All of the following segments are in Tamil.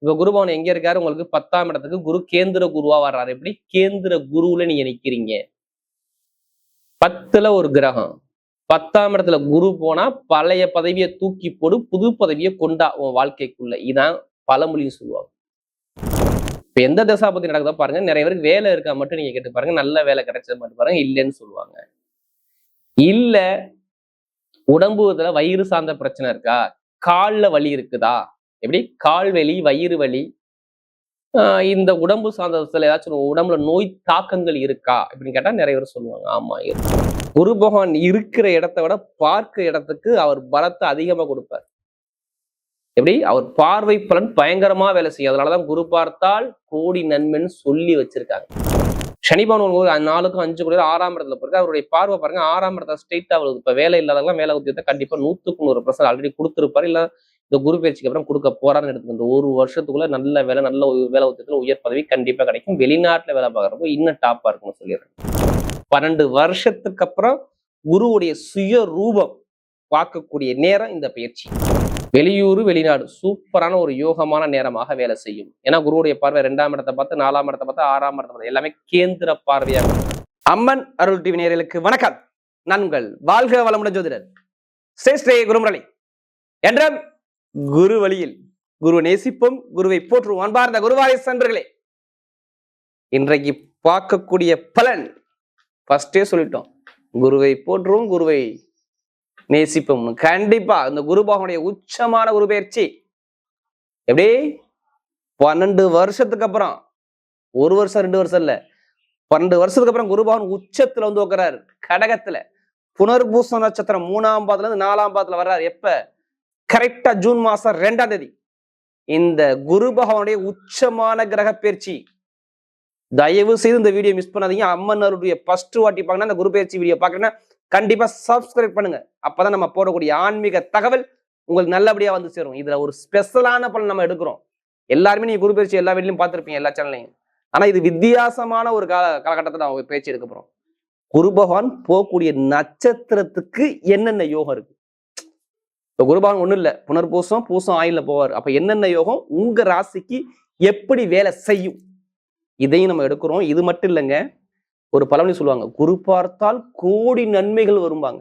இப்ப குரு பகவான் எங்க இருக்காரு? உங்களுக்கு 10ஆம் இடத்துக்கு குரு கேந்திர குருவா வர்றாரு. எப்படி? கேந்திர குருவுல நீங்க நிக்கிறீங்க. 10ல ஒரு கிரகம், 10ஆம் இடத்துல குரு போனா பழைய பதவியை தூக்கி போடு, புது பதவியை கொண்டா உன் வாழ்க்கைக்குள்ள. இதான் பழமொழின்னு சொல்லுவாங்க. இப்ப எந்த தசாபதி நடக்குதோ பாருங்க. நிறைய பேருக்கு வேலை இருக்கா மட்டும் நீங்க கேட்டு பாருங்க. நல்ல வேலை கிடைச்சது மட்டும் பாருங்க. இல்லைன்னு சொல்லுவாங்க. இல்ல உடம்புல வயிறு சார்ந்த பிரச்சனை இருக்கா? கால்ல வலி இருக்குதா? எப்படி? கால் வலி, வயிறு வலி, இந்த உடம்பு சார்ந்ததுல ஏதாச்சும் உடம்புல நோய் தாக்கங்கள் இருக்கா அப்படின்னு கேட்டா நிறைய பேர் சொல்லுவாங்க. ஆமா இருக்கு. குரு பகவான் இருக்கிற இடத்தை விட பார்க்கிற இடத்துக்கு அவர் பலத்தை அதிகமா கொடுப்பார். எப்படி? அவர் பார்வை பலன் பயங்கரமா வேலை செய்யும். அதனாலதான் குரு பார்த்தால் கோடி நன்மைன்னு சொல்லி வச்சிருக்காங்க. சனி பகவான் 4க்கும் 5 கூட 6ஆம் இடத்துல போயிருக்கு. அவருடைய பார்வை பாருங்க 6ஆம் இடத்துல ஸ்ட்ரெயிட்டா வருது. இப்ப வேலை இல்லாதவங்க வேலை உத்தியத்தை கண்டிப்பா 100க்கு 100% ஆல்ரெடி கொடுத்துருப்பாரு. இல்ல இந்த குரு பயிற்சிக்கு அப்புறம் கொடுக்க போறான்னு எடுத்துக்க. இந்த ஒரு வருஷத்துக்குள்ள நல்ல வேலை, நல்ல வேலை உத்தியத்துல உயர் பதவி கண்டிப்பா கிடைக்கும். வெளிநாட்டுல வேலை பார்க்கறப்போ இன்னும் டாப்பா இருக்குன்னு சொல்லிடுறேன். 12 வருஷத்துக்கு அப்புறம் குருவுடைய சுய ரூபம் பார்க்கக்கூடிய நேரம் இந்த பயிற்சி. வெளியூர், வெளிநாடு சூப்பரான ஒரு யோகமான நேரமாக வேலை செய்யும். ஏன்னா குருவுடைய பார்வை 2ஆம் இடத்தை பார்த்து, 4ஆம் இடத்தை பார்த்து, 6ஆம் இடத்தை பார்த்து, எல்லாமே கேந்திர பார்வையாக. அம்மன் அருள் டிவி நேயர்களுக்கு வணக்கம். நண்பர்கள் வாழ்க வளமுடன் ஜோதிடர் ஸ்ரீ குருமுரளி என்ற குரு வழியில் குரு நேசிப்போம், குருவை போற்றுவோம். அன்பார்ந்த குருவாரிசு நண்பர்களே, இன்றைக்கு பார்க்கக்கூடிய பலன் ஃபர்ஸ்டே சொல்லிட்டோம். குருவை போற்றுவோம், குருவை நேசிப்போம். கண்டிப்பா இந்த குரு பகவானுடைய உச்சமான குரு பயிற்சி எப்படி 12 வருஷத்துக்கு அப்புறம், 1 வருஷம் 2 வருஷம் இல்ல, 12 வருஷத்துக்கு அப்புறம் குரு பகவான் உச்சத்துல வந்து உட்கிறாரு. கடகத்துல புனர்பூச நட்சத்திரம் 3ஆம் பாதத்துல இருந்து 4ஆம் பாதத்துல வர்றாரு. எப்ப? கரெக்டா ஜூன் மாசம் 2ஆம் தேதி. இந்த குரு பகவானுடைய உச்சமான கிரக பயிற்சி. தயவு செய்து இந்த வீடியோ மிஸ் பண்ணாதீங்க. அம்மன் அருளுடைய ஃபர்ஸ்ட் வாட்டி பாக்கணும், இந்த குரு பயிற்சி வீடியோ பாக்கணும்னா கண்டிப்பா சப்ஸ்கிரைப் பண்ணுங்க. அப்பதான் நம்ம போடக்கூடிய ஆன்மீக தகவல் உங்களுக்கு நல்லபடியா வந்து சேரும். இதுல ஒரு ஸ்பெஷலான பலன் நம்ம எடுக்கிறோம். எல்லாருமே நீங்க குரு பயிற்சி எல்லா வீட்லயும் பார்த்திருப்பீங்க, எல்லா சேனல்லையும். ஆனா இது வித்தியாசமான ஒரு காலகட்டத்தில் நம்ம பயிற்சி எடுக்க போறோம். குரு பகவான் போகக்கூடிய நட்சத்திரத்துக்கு என்னென்ன யோகம் இருக்கு? இப்ப குரு பகவான் ஒண்ணும் இல்ல, புனர்பூசம் பூசம் ஆயில போவார். அப்ப என்னென்ன யோகம் உங்க ராசிக்கு எப்படி வேலை செய்யும், இதையும் நம்ம எடுக்கிறோம். இது மட்டும் இல்லைங்க, ஒரு பழமொழி சொல்லுவாங்க, குரு பார்த்தால் கோடி நன்மைகள் வரும்பாங்க.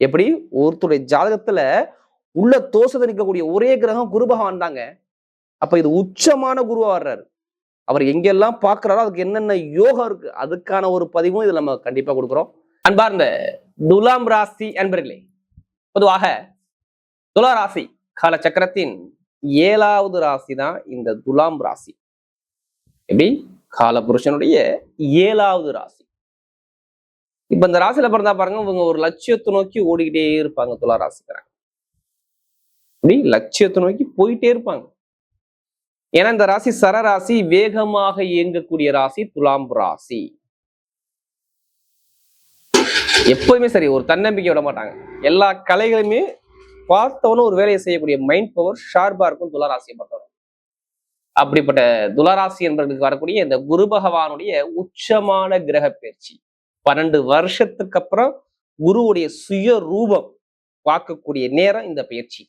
எப்படி? ஒருத்தருடைய ஜாதகத்துல உள்ள தோஷத்தை நிற்கக்கூடிய ஒரே கிரகம் குரு பகவான் தாங்க. அப்ப இது உச்சமான குருவா வர்றாரு. அவர் எங்கெல்லாம் பார்க்கிறாரோ அதுக்கு என்னென்ன யோகம் இருக்கு, அதுக்கான ஒரு பதிவும் இதுல நம்ம கண்டிப்பா கொடுக்குறோம். அன்பார்ந்த துலாம் ராசி அன்பர்களே, பொதுவாக துலா ராசி கால சக்கரத்தின் 7வது ராசி தான் இந்த துலாம் ராசி. எப்படி? கால புருஷனுடைய 7வது ராசி. இப்ப இந்த ராசியில பிறந்தா பாருங்க, இவங்க ஒரு லட்சியத்தை நோக்கி ஓடிக்கிட்டே இருப்பாங்க. துலா ராசிக்கிறாங்க அப்படி லட்சியத்தை நோக்கி போயிட்டே இருப்பாங்க. ஏன்னா இந்த ராசி சரராசி, வேகமாக இயங்கக்கூடிய ராசி துலாம் ராசி. எப்பவுமே சரி, ஒரு தன்னம்பிக்கை விட மாட்டாங்க. எல்லா கலைகளுமே பார்த்தவனும் ஒரு வேலையை செய்யக்கூடிய மைண்ட் பவர் ஷார்ப்பா இருக்கும் துலா ராசியை பொறுத்தவரை. அப்படிப்பட்ட துலராசி என்பதற்கு வரக்கூடிய இந்த குரு பகவானுடைய உச்சமான கிரக பயிற்சி 12 வருஷத்துக்கு அப்புறம் குருவுடைய சுய ரூபம் பார்க்கக்கூடிய நேரம் இந்த பயிற்சி.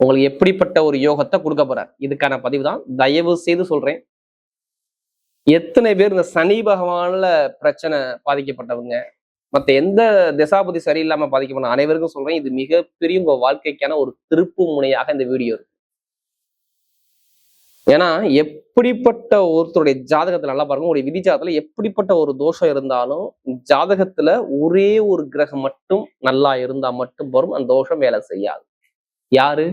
உங்களுக்கு எப்படிப்பட்ட ஒரு யோகத்தை கொடுக்க போறார், இதுக்கான பதிவு தான். தயவு செய்து சொல்றேன், எத்தனை பேர் இந்த சனி பகவான்ல பிரச்சனை பாதிக்கப்பட்டவங்க, மற்ற எந்த திசாபதி சரியில்லாம பாதிக்கப்பட்ட அனைவருக்கும் சொல்றேன், இது மிகப்பெரிய உங்க வாழ்க்கைக்கான ஒரு திருப்பு முனையாக இந்த வீடியோ இருக்கு. ஏன்னா எப்படிப்பட்ட ஒருத்தருடைய ஜாதகத்துல நல்லா பாருங்க, ஒரு விதி ஜாதகத்துல எப்படிப்பட்ட ஒரு தோஷம் இருந்தாலும் ஜாதகத்துல ஒரே ஒரு கிரகம் மட்டும் நல்லா இருந்தா மட்டும் வரும், அந்த தோஷம் வேலை செய்யாது. யாரு?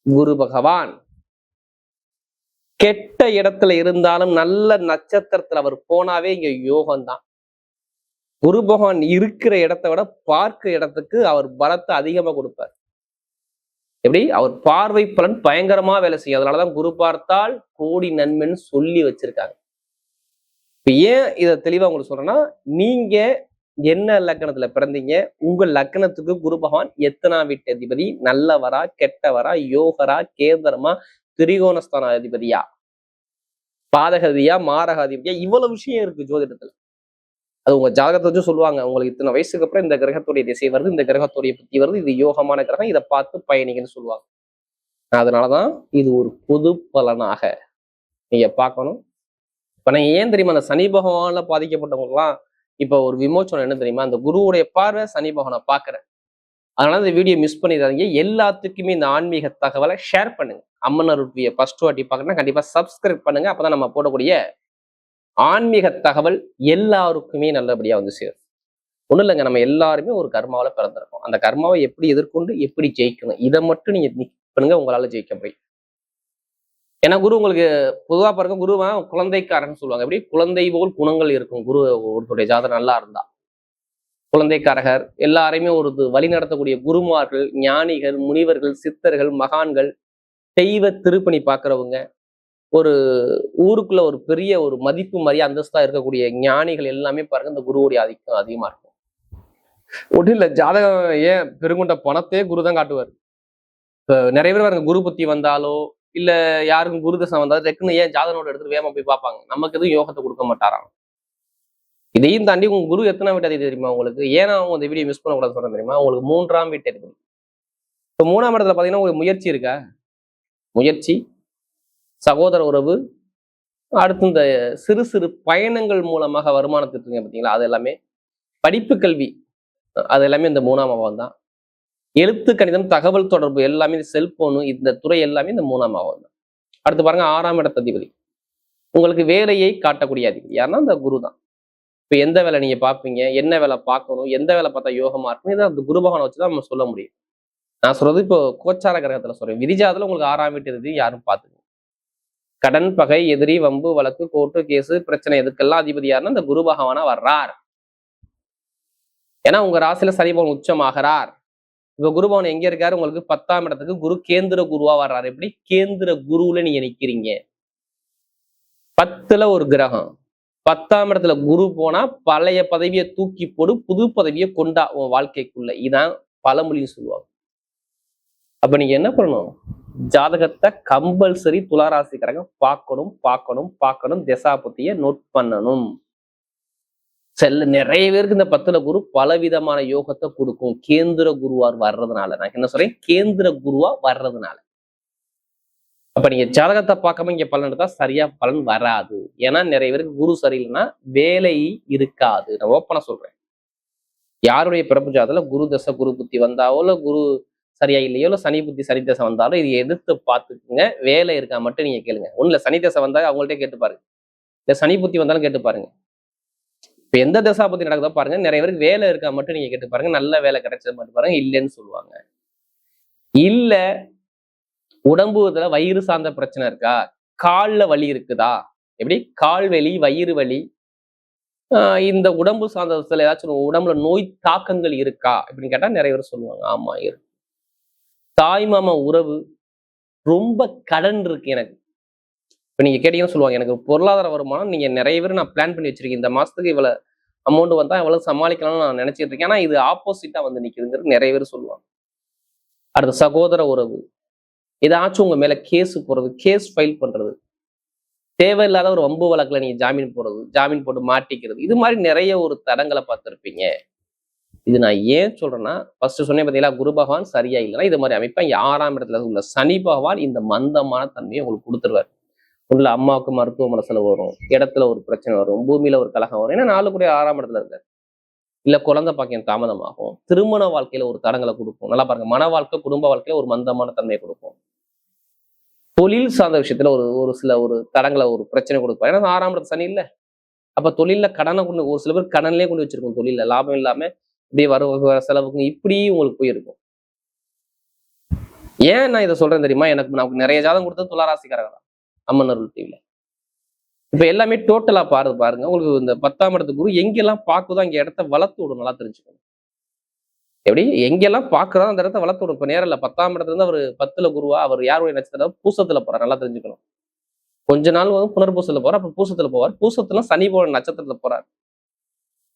குரு பகவான். கெட்ட இடத்துல இருந்தாலும் நல்ல நட்சத்திரத்துல அவர் போனாவே இங்க யோகம்தான். குரு பகவான் இருக்கிற இடத்தை விட பார்க்கிற இடத்துக்கு அவர் பலத்தை அதிகமா கொடுப்பார். எப்படி? அவர் பார்வை பலன் பயங்கரமா வேலை செய்யும். அதனாலதான் குரு பார்த்தால் கோடி நன்மைன்னு சொல்லி வச்சிருக்காங்க. இப்ப ஏன் இதை தெளிவா உங்களுக்கு சொல்றேன்னா, நீங்க என்ன லக்கணத்துல பிறந்தீங்க, உங்க லக்கணத்துக்கு குரு பகவான் எத்தனாம் வீட்டு அதிபதி, நல்லவரா கெட்டவரா, யோகரா கேந்திரமா, திரிகோணஸ்தான அதிபதியா, பாதகதியா, மாரக அதிபதியா, இவ்வளவு விஷயம் இருக்கு ஜோதிடத்துல. அது உங்க ஜாதகத்தை வச்சு சொல்லுவாங்க, உங்களுக்கு இத்தனை வயசுக்கு அப்புறம் இந்த கிரகத்துடைய திசை வருது, இந்த கிரகத்துடைய புத்தி வருது, இது யோகமான கிரகம், இதை பார்த்து பயணிங்கன்னு சொல்லுவாங்க. அதனாலதான் இது ஒரு பொது பலனாக நீங்க பார்க்கணும். இப்ப நான் ஏன் தெரியுமா அந்த சனி பகவான்ல பாதிக்கப்பட்டவங்கலாம் இப்ப ஒரு விமோச்சனம் என்ன தெரியுமா, அந்த குருவுடைய பார்வை சனி பகவானை பாக்குறேன். அதனால இந்த வீடியோ மிஸ் பண்ணிடாதீங்க. எல்லாத்துக்குமே இந்த ஆன்மீக தகவலை ஷேர் பண்ணுங்க. அம்மன் அருட்வியை ஃபர்ஸ்ட் வாட்டி பார்க்கணும்னா கண்டிப்பா சப்ஸ்கிரைப் பண்ணுங்க. அப்பதான் நம்ம போடக்கூடிய ஆன்மீக தகவல் எல்லாருக்குமே நல்லபடியா வந்து சேரும். ஒண்ணும் இல்லைங்க, நம்ம எல்லாருமே ஒரு கர்மாவில பிறந்திருக்கோம். அந்த கர்மாவை எப்படி எதிர்கொண்டு எப்படி ஜெயிக்கணும், இதை மட்டும் நீங்க பண்ணுங்க, உங்களால ஜெயிக்க முடியும். ஏன்னா குரு உங்களுக்கு பொதுவா பாருங்க, குருவா குழந்தைக்காரன்னு சொல்லுவாங்க. எப்படி குழந்தை போல் குணங்கள் இருக்கும் குரு ஒருத்தருடைய ஜாதகம் நல்லா இருந்தா. குழந்தைக்காரகர், எல்லாரையுமே ஒரு வழி நடத்தக்கூடிய குருமார்கள், ஞானிகள், முனிவர்கள், சித்தர்கள், மகான்கள், தெய்வ திருப்பணி பார்க்கிறவங்க, ஒரு ஊருக்குள்ள ஒரு பெரிய ஒரு மதிப்பு மரியாதை அந்தஸ்தா இருக்கக்கூடிய ஞானிகள் எல்லாமே பாருங்க இந்த குருவுடைய ஆதிக்கம் அதிகமா இருக்கும். ஒன்றும் இல்ல, ஜாதகம் ஏன் பெருங்குண்ட பணத்தையே குரு தான் காட்டுவார். இப்ப நிறைய பேர் பாருங்க, குரு புத்தி வந்தாலோ இல்ல யாருக்கும் குரு தசை வந்தாலும் டக்குன்னு ஏன் ஜாதகனோட எடுத்துட்டு வேகமா போய் பார்ப்பாங்க. நமக்கு எதுவும் யோகத்தை கொடுக்க மாட்டாராம். இதையும் தாண்டி உங்க குரு எத்தனை வீட்டு அதிபதி தெரியுமா உங்களுக்கு? ஏன்னா அவங்க இந்த வீடியோ மிஸ் பண்ணக்கூடாது சொல்றேன் தெரியுமா? உங்களுக்கு 3ஆம் வீட்டு அதிபதி. இப்ப 3ஆம் இடத்துல பாத்தீங்கன்னா உங்களுக்கு முயற்சி இருக்கா? முயற்சி, சகோதர உறவு, அடுத்து இந்த சிறு சிறு பயணங்கள் மூலமாக வருமானத்துக்கு இருக்கீங்க பார்த்தீங்களா, அது எல்லாமே படிப்பு கல்வி, அது எல்லாமே இந்த 3ஆம் பாவம் தான். எழுத்து கணிதம், தகவல் தொடர்பு எல்லாமே, செல்போனு, இந்த துறை எல்லாமே இந்த 3ஆம் பாவம் தான். அடுத்து பாருங்க 6ஆம் இடத்து அதிபதி, உங்களுக்கு வேலையை காட்டக்கூடிய அதிபதி யாருன்னா இந்த குரு தான். இப்ப எந்த வேலை நீங்க பார்ப்பீங்க, என்ன வேலை பார்க்கணும், எந்த வேலை பார்த்தா யோகமா இருக்கும், இதை அந்த குரு பகவானை வச்சுதான் நம்ம சொல்ல முடியும். நான் சொல்றது இப்போ கோச்சார கிரகத்துல சொல்றேன். விதிஜாதத்துல உங்களுக்கு 6ஆம் வீட்டு அதிபதி யாரும் பார்த்துக்கணும். கடன், பகை, எதிரி, வம்பு, வழக்கு, கோர்ட்டு கேசு, பிரச்சனை, எதுக்கெல்லாம் அதிபதி யாருன்னா இந்த குரு பகவானா வர்றார். ஏன்னா உங்க ராசியில சனி பகவான் உச்சமாகிறார். இப்ப குரு பகவான் எங்க இருக்காரு? உங்களுக்கு 10ஆம் இடத்துக்கு குரு கேந்திர குருவா வர்றாரு. எப்படி கேந்திர குருவுல நீங்க நிக்கிறீங்க? 10ல ஒரு கிரகம், 10ஆம் இடத்துல குரு போனா பழைய பதவியை தூக்கி போடு, புது பதவியை கொண்டா உன் வாழ்க்கைக்குள்ள. இதான் பழமொழின்னு சொல்லுவாங்க. அப்ப நீங்க என்ன பண்ணணும்? ஜாதகத்தை கம்பல்சரி துளாராசிக்காரங்க பார்க்கணும் பார்க்கணும் பார்க்கணும். திசாபுத்திய நோட் பண்ணணும். நிறைய பேருக்கு இந்த 10ல குரு பலவிதமான யோகத்தை கொடுக்கும். கேந்திர குருவா வர்றதுனால. நான் என்ன சொல்றேன்? கேந்திர குருவா வர்றதுனால. அப்ப நீங்க ஜாதகத்தை பார்க்காம இங்க பலன் எடுத்தா சரியா பலன் வராது. ஏன்னா நிறைய பேருக்கு குரு சரியில்லைன்னா வேலை இருக்காது. நான் ஓப்பனா சொல்றேன். யாருடைய பிறப்பு ஜாதகத்துல குரு தசை குரு புத்தி வந்தாவோ இல்ல குரு சரியா இல்லையோ இல்ல சனி புத்தி சனி தசை வந்தாலும் இது எதிர்த்து பார்த்துக்குங்க. வேலை இருக்கா மட்டும் நீங்க கேளுங்க. ஒண்ணுல சனி தசை வந்தா அவங்கள்ட்ட கேட்டு பாருங்க, இல்ல சனி புத்தி வந்தாலும் கேட்டு பாருங்க. இப்ப எந்த தசா பத்தி நடக்குதோ பாருங்க. நிறைய பேருக்கு வேலை இருக்கா மட்டும் நீங்க கேட்டு பாருங்க. நல்ல வேலை கிடைச்சது மட்டும் பாருங்க. இல்லைன்னு சொல்லுவாங்க. இல்ல உடம்பு வயிறு சார்ந்த பிரச்சனை இருக்கா, கால்ல வலி இருக்குதா, எப்படி கால் வலி, வயிறு வலி, இந்த உடம்பு சார்ந்த ஏதாச்சும் உடம்புல நோய் தாக்கங்கள் இருக்கா அப்படின்னு கேட்டா நிறைய பேர் சொல்லுவாங்க ஆமா இருக்கு. தாய் மாமா உறவு, ரொம்ப கடன் இருக்கு எனக்கு. இப்ப நீங்க கேட்டீங்கன்னு சொல்லுவாங்க எனக்கு பொருளாதார வருமானம் நீங்க நிறைய பேர் நான் பிளான் பண்ணி வச்சிருக்கேன், இந்த மாசத்துக்கு இவ்வளவு அமௌண்ட் வந்தா எவ்வளவு சமாளிக்கலாம்னு நான் நினைச்சிட்டு இருக்கேன். ஆனா இது ஆப்போசிட்டா வந்து நிக்குதுங்கிறது நிறைய பேர் சொல்லுவாங்க. அடுத்த சகோதர உறவு, ஏதாச்சும் உங்க மேல கேஸ் போடுறது, கேஸ் ஃபைல் பண்றது, தேவையில்லாத ஒரு வம்பு வழக்குல நீங்க ஜாமீன் போடுறது, ஜாமீன் போட்டு மாட்டிக்கிறது, இது மாதிரி நிறைய ஒரு தடங்களை பார்த்துருப்பீங்க. இது நான் ஏன் சொல்றேன்னா, ஃபர்ஸ்ட் சொன்னேன் பார்த்தீங்களா, குரு பகவான் சரியா இல்லைன்னா இது மாதிரி அமைப்பா 6ஆம் இடத்துல உள்ள சனி பகவான் இந்த மந்தமான தன்மையை உங்களுக்கு கொடுத்துருவாரு. உள்ள அம்மாவுக்கு மருத்துவமனை செலவு வரும், இடத்துல ஒரு பிரச்சனை வரும், பூமியில ஒரு கலகம் வரும். ஏன்னா 4 கூட 6ஆம் இடத்துல இருக்காரு. இல்ல குழந்தை பாக்கியம் தாமதமாகும், திருமண வாழ்க்கையில ஒரு தடங்களை கொடுக்கும். நல்லா பாருங்க, மன வாழ்க்கை, குடும்ப வாழ்க்கையில ஒரு மந்தமான தன்மையை கொடுக்கும். தொழில் சார்ந்த விஷயத்துல ஒரு சில ஒரு தடங்களை ஒரு பிரச்சனை கொடுப்பாரு. ஏன்னா 6ஆம் இடத்து சனி இல்ல. அப்ப தொழில கடனை கொண்டு, ஒரு சில பேர் கடன்லயே கொண்டு வச்சிருக்கும், தொழில லாபம் இல்லாம இப்படியே வர செலவுக்கு இப்படி உங்களுக்கு போயிருக்கும். ஏன் நான் இதை சொல்றேன் தெரியுமா? நமக்கு நிறைய ஜாதகம் கொடுத்தது துளாராசிக்காரங்க தான் அம்மன் அருள் டிவில. இப்ப எல்லாமே டோட்டலா பாருங்க. உங்களுக்கு இந்த 10ஆம் இடத்து குரு எங்கெல்லாம் பாக்குதோ அங்க இடத்த வளர்த்து விடும். நல்லா தெரிஞ்சுக்கணும். எப்படி எங்கெல்லாம் பாக்குறதோ அந்த இடத்த வளர்த்து விடும். இப்ப நேரம் இல்ல, 10ஆம் இடத்துல இருந்து அவர் 10ல குருவா, அவர் யாருடைய நட்சத்திரம்? பூசத்துல போறார். நல்லா தெரிஞ்சுக்கணும். கொஞ்ச நாள் வந்து புனர்பூசத்துல போறார், அப்புறம் பூசத்துல போவார். பூசத்துல சனி போன நட்சத்திரத்துல போறார்.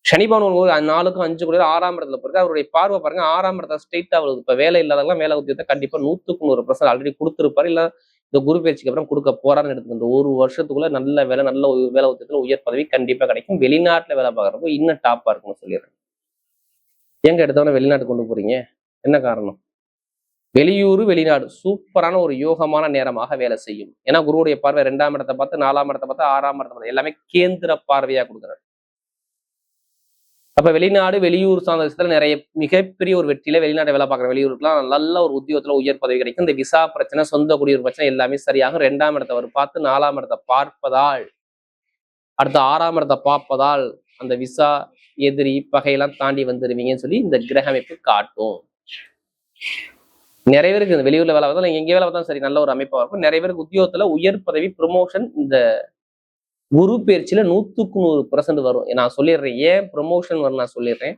சனி பகவான் 4க்கும் 5 கூட 6ஆம் இடத்துல போயிருக்கு. அவருடைய பார்வை பாருங்க 6ஆம் இடத்துல ஸ்ட்ரெயிட்டா வருது. இப்ப வேலை இல்லாதவங்க வேலை உத்தியத்தை கண்டிப்பா 100க்கு 100% ஆல்ரெடி கொடுத்துருப்பாரு, இல்ல இந்த குரு பயிற்சிக்கு அப்புறம் கொடுக்க போறாருன்னு எடுத்துக்க. இந்த ஒரு வருஷத்துக்குள்ள நல்ல வேலை, நல்ல வேலை உத்தியத்துல உயர் பதவி கண்டிப்பா கிடைக்கும். வெளிநாட்டுல வேலை பார்க்கறப்போ இன்னும் டாப்பா இருக்குன்னு சொல்லிடுறேன். எங்க எடுத்தவன வெளிநாட்டு கொண்டு போறீங்க? என்ன காரணம்? வெளியூர் வெளிநாடு சூப்பரான ஒரு யோகமான நேரமாக வேலை செய்யும். ஏன்னா குருவுடைய பார்வை 2ஆம் இடத்தை பார்த்து 4ஆம் இடத்தை பார்த்து 6ஆம் இடத்தை பார்த்து எல்லாமே கேந்திர பார்வையா கொடுக்குறாரு. அப்ப வெளிநாடு வெளியூர் சார்ந்த விஷயத்துல நிறைய மிகப்பெரிய ஒரு வெற்றியில வெளிநாடு வேலை பார்க்குற வெளியூருக்குலாம் நல்ல ஒரு உத்தியோகத்துல உயர் பதவி கிடைக்கும். இந்த விசா பிரச்சனை, சொந்த குடியுரிமை பிரச்சனை எல்லாமே சரியாகும். 2ஆம் இடத்தை அவர் பார்த்து 4ஆம் இடத்தை பார்ப்பதால், அடுத்த 6ஆம் இடத்தை பார்ப்பதால் அந்த விசா எதிரி பகையெல்லாம் தாண்டி வந்துருவீங்கன்னு சொல்லி இந்த கிரக அமைப்பு காட்டும். நிறைய பேருக்கு இந்த வெளியூர்ல வேலை பார்த்தா எங்க வேலை பார்த்தா சரி, நல்ல ஒரு அமைப்பா இருக்கும். நிறைய பேருக்கு உத்தியோகத்துல உயர் பதவி ப்ரொமோஷன் இந்த குரு பயிற்சியில 100% வரும். நான் சொல்லிடுறேன் ஏன் ப்ரொமோஷன் வரும் நான் சொல்லிடுறேன்.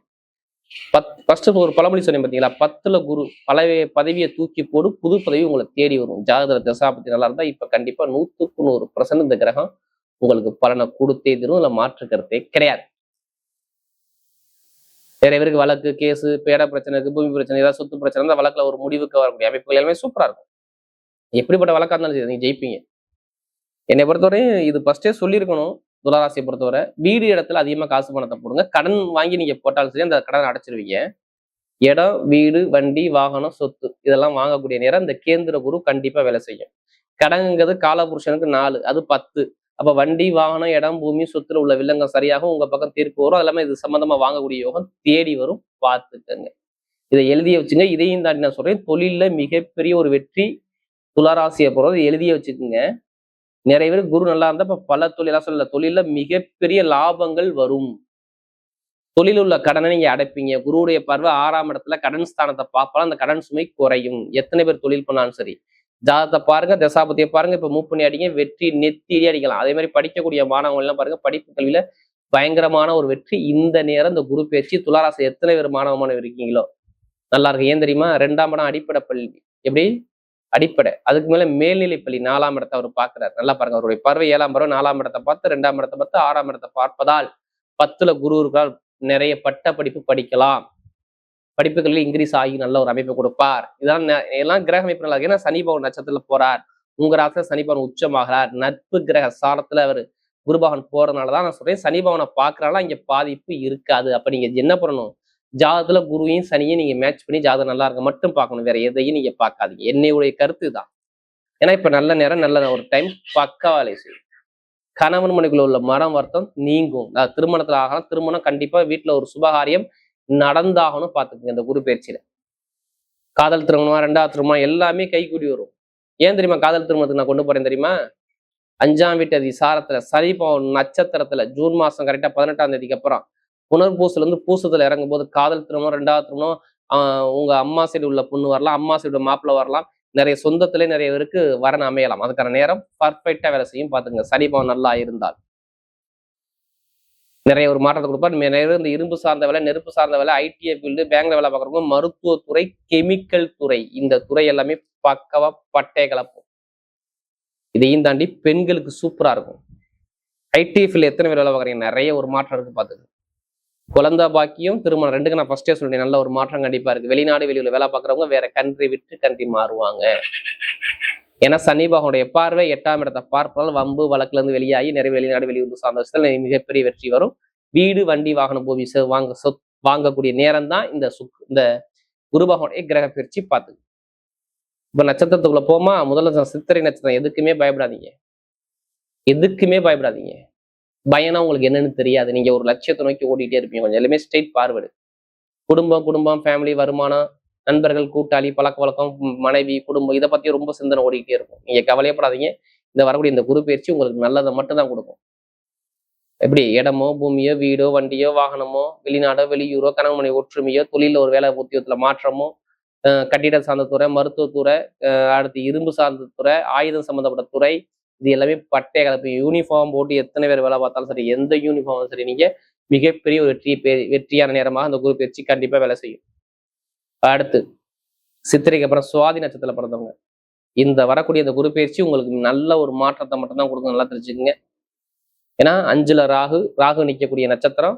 ஃபர்ஸ்ட் ஒரு பழமொழி சொன்னேன் பார்த்தீங்களா, 10ல குரு பழைய பதவியை தூக்கி போடு, புது பதவி உங்களை தேடி வரும். ஜாதக தசாபதி நல்லா இருந்தா இப்ப கண்டிப்பா 100% இந்த கிரகம் உங்களுக்கு பலனை கொடுத்தே தரும். இல்ல மாற்று கருத்தே கிடையாது. நிறைய பேருக்கு வழக்கு, கேஸு, பேட பிரச்சனை இருக்கு, பூமி பிரச்சனை, ஏதாவது சொத்து பிரச்சனை, அந்த வழக்குல ஒரு முடிவுக்கு வரக்கூடிய அமைப்புகள் எல்லாமே சூப்பரா இருக்கும். எப்படிப்பட்ட வழக்கா இருந்தாலும் சரி நீங்க ஜெயிப்பீங்க. என்னை பொறுத்தவரையும் இது ஃபர்ஸ்டே சொல்லியிருக்கணும். துளாராசியை பொறுத்தவரை வீடு இடத்துல அதிகமா காசு பணத்தை போடுங்க. கடன் வாங்கி நீங்க போட்டாலும் சரி அந்த கடனை அடைச்சிருவீங்க. இடம், வீடு, வண்டி, வாகனம், சொத்து இதெல்லாம் வாங்கக்கூடிய நேரம் இந்த கேந்திர குரு கண்டிப்பா வேலை செய்யும். கடன்ங்கிறது காலபுருஷனுக்கு 4, அது 10. அப்ப வண்டி, வாகனம், இடம், பூமி, சொத்துல உள்ள வில்லங்கம் சரியாகும். உங்க பக்கம் தீர்ப்பு வரும். அது இல்லாம இது சம்பந்தமா வாங்கக்கூடிய யோகம் தேடி வரும். பார்த்துக்கங்க. இதை எழுதிய வச்சுங்க. இதையும் தாண்டி நான் சொல்றேன், தொழில மிகப்பெரிய ஒரு வெற்றி துளாராசியை பொறுத்தவரை எழுதிய வச்சுக்கோங்க. நிறைய பேர் குரு நல்லா இருந்தா இப்ப பல தொழிலா சொல்லல, தொழில மிகப்பெரிய லாபங்கள் வரும். தொழில் உள்ள கடனை நீங்க அடைப்பீங்க. குருவுடைய பார்வை 6ஆம் இடத்துல கடன் ஸ்தானத்தை பார்ப்பாலும் அந்த கடன் சுமை குறையும். எத்தனை பேர் தொழில் பண்ணாலும் சரி, ஜாதகத்தை பாருங்க, தசாபதியை பாருங்க, இப்ப மூவ் பண்ணி அடிங்க, வெற்றி நெத்தியே அடிக்கலாம். அதே மாதிரி படிக்கக்கூடிய மாணவர்கள் எல்லாம் பாருங்க, படிப்பு கல்வியில பயங்கரமான ஒரு வெற்றி. இந்த நேரம் இந்த குரு பயிற்சி துளாராசி எத்தனை பேர் மாணவ இருக்கீங்களோ நல்லா இருக்கு. ஏன் தெரியுமா, 2ஆம் இடம் அடிப்படை பள்ளி, எப்படி அடிப்படை, அதுக்கு மேல மேல்நிலை பள்ளி 4ஆம் இடத்தை அவர் பார்க்கிறார். நல்லா பாருங்க, அவருடைய பார்வை 7ஆம் பருவம் 4ஆம் இடத்தை பார்த்து 2ஆம் இடத்தை பார்த்து 6ஆம் இடத்தை பார்ப்பதால் 10ல குரு இருக்கால் நிறைய பட்ட படிப்பு படிக்கலாம். படிப்புகளில் இன்க்ரீஸ் ஆகி நல்ல ஒரு அமைப்பை கொடுப்பார். இதெல்லாம் எல்லாம் கிரக அமைப்பு நல்லா இருக்கு. ஏன்னா சனி பகவான் நட்சத்திரத்துல போறார். உங்க ராசியில சனி பகவான் உச்சமாகிறார். நட்பு கிரக சாரத்துல அவர் குரு பகவான் போறதுனாலதான் நான் சொல்றேன், சனி பகவானை பார்க்கறனால இங்க பாதிப்பு இருக்காது. அப்ப நீங்க என்ன பண்ணணும், ஜாதகத்துல குருவையும் சனியும் நீங்க மேட்ச் பண்ணி ஜாதகம் நல்லா இருக்க மட்டும் பார்க்கணும். வேற எதையும் நீங்க பார்க்காதீங்க. என்னுடைய கருத்து தான். ஏன்னா இப்ப நல்ல நேரம், நல்ல ஒரு டைம், பக்கா வேலை செய்யும். கணவன் மனைக்குள்ள உள்ள மரம் வருத்தம் நீங்கும். திருமணத்துல ஆகலாம். திருமணம் கண்டிப்பா வீட்டுல ஒரு சுபகாரியம் நடந்தாகணும். பாத்துக்கோங்க இந்த குரு பயிற்சியில. காதல் திருமணம், 2வது திருமணம் எல்லாமே கைகூடி வரும். ஏன் தெரியுமா காதல் திருமணத்துக்கு நான் கொண்டு போறேன் தெரியுமா, 5ஆம் வீட்டு அதிசாரத்துல சனி பகவான் நட்சத்திரத்துல ஜூன் மாசம் கரெக்டா 18ஆம் தேதிக்கு அப்புறம் புனர்பூசுல இருந்து பூசத்துல இறங்கும் போது காதல் திருமணம், 2வது திருமணம், உங்க அம்மா சைடு உள்ள பொண்ணு வரலாம், அம்மா சைடு மாப்பிள்ளை வரலாம். நிறைய சொந்தத்திலே நிறைய பேருக்கு வரன் அமையலாம். அதுக்கான நேரம் பர்ஃபெக்டா வேலை செய்யும். பாத்துங்க சனி பகவான் நல்லா இருந்தால் நிறைய ஒரு மாற்றத்தை கொடுப்பார். நிறைய பேர் இந்த இரும்பு சார்ந்த வேலை, நெருப்பு சார்ந்த வேலை, ஐடிஐ ஃபீல்டு, பேங்க்ல வேலை பார்க்குறவங்க, மருத்துவத்துறை, கெமிக்கல் துறை, இந்த துறை எல்லாமே பக்கவா பட்டை கலப்போம். இதையும் தாண்டி பெண்களுக்கு சூப்பரா இருக்கும். ஐடி ஃபீல்டு எத்தனை பேர் வேலை பார்க்குறீங்க, நிறைய ஒரு மாற்றம் இருக்கு. பாத்துக்கு குழந்தை பாக்கியம், திருமணம் ரெண்டுக்கு நான் ஃபர்ஸ்டே சொல்றேன், நல்ல ஒரு மாற்றம் கண்டிப்பா இருக்கு. வெளிநாடு வெளியூர்ல வேலை பார்க்குறவங்க வேற கண்ட்ரி விட்டு கண்ட்ரி மாறுவாங்க. ஏன்னா சனி பகவானுடைய பார்வை 8ஆம் இடத்தை பார்ப்பதால் வம்பு வழக்குல இருந்து வெளியாகி நிறைய வெளிநாடு வெளியூர் சார்ந்த விஷயத்துல மிகப்பெரிய வெற்றி வரும். வீடு, வண்டி, வாகனம், பூமி வாங்கக்கூடிய நேரம் தான் இந்த குரு பகவானுடைய கிரக பயிற்சி. பார்த்து இப்ப நட்சத்திரத்துக்குள்ள போமா, முதல்ல சித்திரை நட்சத்திரம். எதுக்குமே பயப்படாதீங்க, எதுக்குமே பயப்படாதீங்க. பயனா உங்களுக்கு என்னன்னு தெரியாது. நீங்க ஒரு லட்சியத்தை நோக்கி ஓடிட்டே இருப்பீங்க. கொஞ்சம் எல்லாமே ஸ்ட்ரெயிட் ஃபார்வர்டு. குடும்பம், ஃபேமிலி, வருமானம், நண்பர்கள், கூட்டாளி, பழக்க வழக்கம், மனைவி, குடும்பம், இதை பத்தி ரொம்ப சிந்தனை ஓடிக்கிட்டே இருக்கும். நீங்க கவலையப்படாதீங்க. இந்த வரக்கூடிய இந்த குரு பயிற்சி உங்களுக்கு நல்லதை மட்டும் தான் கொடுக்கும். எப்படி இடமோ, பூமியோ, வீடோ, வண்டியோ, வாகனமோ, வெளிநாடோ, வெளியூரோ, கணவன் மனைவி ஒற்றுமையோ, தொழில ஒரு வேலை உத்தியோகத்துல மாற்றமோ, கட்டிட சார்ந்த துறை, மருத்துவத்துறை, அடுத்து இரும்பு சார்ந்த துறை, ஆயுதம் சம்பந்தப்பட்ட துறை, இது எல்லாமே பட்டை கலப்பு. யூனிஃபார்ம் போட்டு எத்தனை பேர் வேலை பார்த்தாலும் சரி, எந்த யூனிஃபார்ம் சரி, நீங்க மிகப்பெரிய ஒரு வெற்றியான நேரமாக அந்த குரு பயிற்சி கண்டிப்பா வேலை செய்யும். அடுத்து சித்திரைக்கு அப்புறம் சுவாதி நட்சத்திரத்துல பிறந்தவங்க, இந்த வரக்கூடிய இந்த குரு பயிற்சி உங்களுக்கு நல்ல ஒரு மாற்றத்தை மட்டும்தான் கொடுக்கும். நல்லா தெரிஞ்சுக்கோங்க. ஏன்னா 5ல ராகு நிற்கக்கூடிய நட்சத்திரம்.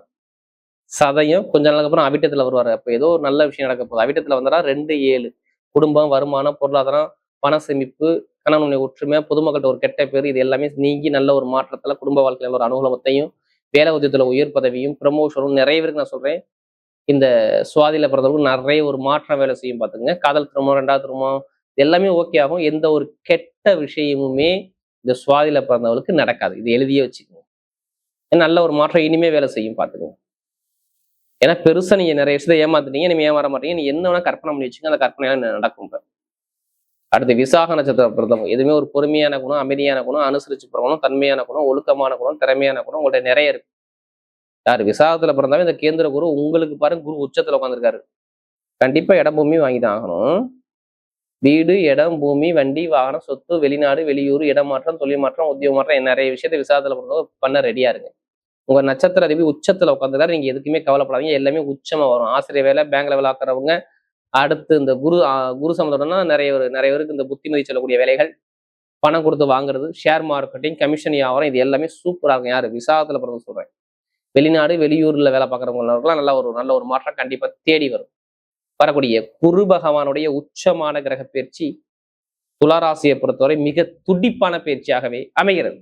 சதயம் கொஞ்ச நாளுக்கு அப்புறம் அவிட்டத்துல வருவாரு. அப்ப ஏதோ ஒரு நல்ல விஷயம் நடக்க போகுது. அவிட்டத்துல வந்தா 2-7 குடும்பம், வருமானம், பொருளாதாரம், பண சேமிப்பு, கணவனுடைய ஒற்றுமை, பொதுமக்கள்கிட்ட ஒரு கெட்ட பேர், இது எல்லாமே நீங்கி நல்ல ஒரு மாற்றத்துல குடும்ப வாழ்க்கையில ஒரு அனுகூலத்தையும், வேலை உத்தியத்துல உயர் பதவியும், ப்ரமோஷனும் நிறைய பேருக்கு நான் சொல்றேன். இந்த சுவாதியில பிறந்தவங்களுக்கு நிறைய ஒரு மாற்றம் வேலை செய்யும் பார்த்துங்க. காதல் திருமணம், 2வது திருமணம் எல்லாமே ஓகே ஆகும். எந்த ஒரு கெட்ட விஷயமுமே இந்த சுவாதியில பிறந்தவங்களுக்கு நடக்காது. இது எழுதியே வச்சுக்கோங்க. நல்ல ஒரு மாற்றம் இனிமே வேலை செய்யும் பார்த்துக்கோங்க. ஏன்னா பெருசா நீங்க நிறைய விஷயத்தை ஏமாத்துட்டீங்க, நீங்க ஏமாற மாட்டீங்க. நீ என்ன வேணா கற்பனை பண்ணி வச்சுங்க, அந்த கற்பனையால நடக்கும். அடுத்து விசாக நட்சத்திரம் பிறந்தவங்க எதுவுமே ஒரு பொறுமையான குணம், அமைதியான குணம், அனுசரிச்சு போகணும், தன்மையான குணம், ஒழுக்கமான குணம், திறமையான குணம் உங்கள்ட்ட நிறைய இருக்கு. யார் விசாகத்துல பிறந்தாவே இந்த கேந்திர குரு உங்களுக்கு பாருங்க, குரு உச்சத்துல உட்காந்துருக்காரு. கண்டிப்பா இடம் பூமி வாங்கி தான் ஆகணும். வீடு, இடம், பூமி, வண்டி, வாகனம், சொத்து, வெளிநாடு, வெளியூர், இடமாற்றம், தொழில் மாற்றம், உத்தியோக மாற்றம் நிறைய விஷயத்தை விசாகத்துல பிறந்தவங்க பண்ண ரெடியா இருக்கு. உங்க நட்சத்திர அதிபதி உச்சத்துல உட்காந்துருக்காரு. நீங்க எதுக்குமே கவலைப்படாதீங்க, எல்லாமே உச்சமா வரும். ஆசிரியர் வேலை, பேங்க்ல வேலை ஆக்குறவங்க, அடுத்து இந்த குரு சம்மந்தம்னா நிறைய பேருக்கு இந்த புத்திமதி சொல்லக்கூடிய வேலைகள், பணம் கொடுத்து வாங்குறது, ஷேர் மார்க்கெட்டிங், கமிஷன் வியாபாரம், இது எல்லாமே சூப்பரா இருக்கும். யாரு விசாகத்துல பிறந்து சொல்றேன். வெளிநாடு, வெளியூர்ல வேலை பார்க்குறவங்களுக்குலாம் நல்ல ஒரு மாற்றம் கண்டிப்பா தேடி வரும். வரக்கூடிய குரு பகவானுடைய உச்சமான கிரக பயிற்சி துளாராசியை பொறுத்தவரை மிக துடிப்பான பயிற்சியாகவே அமைகிறது.